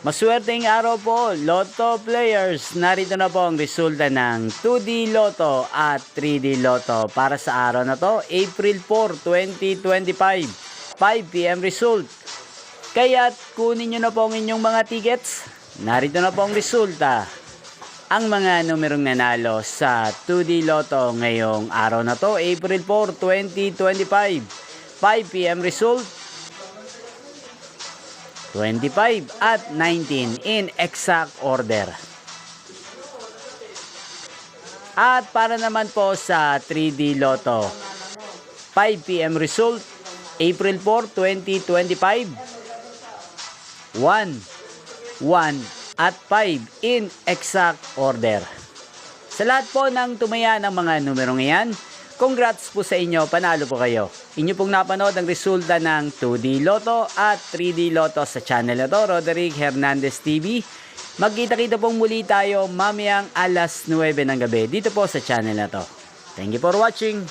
Maswerteng araw po, Lotto players. Narito na po ang resulta ng 2D Lotto at 3D Lotto para sa araw na to, April 4, 2025, 5 PM result. Kaya't kunin nyo na po ang inyong mga tickets. Narito na po ang resulta. Ang mga numerong nanalo sa 2D Lotto ngayong araw na to, April 4, 2025, 5 PM result. 25 at 19 in exact order. At para naman po sa 3D Lotto, 5 PM result, April 4, 2025, 1, 1 at 5 in exact order. Sa lahat po ng tumaya ng mga numerong iyan, congrats po sa inyo, panalo po kayo. Inyo pong napanood ang resulta ng 2D Lotto at 3D Lotto sa channel na to, Roderick Hernandez TV. Magkita-kita pong muli tayo mamayang alas 9 ng gabi dito po sa channel na to. Thank you for watching.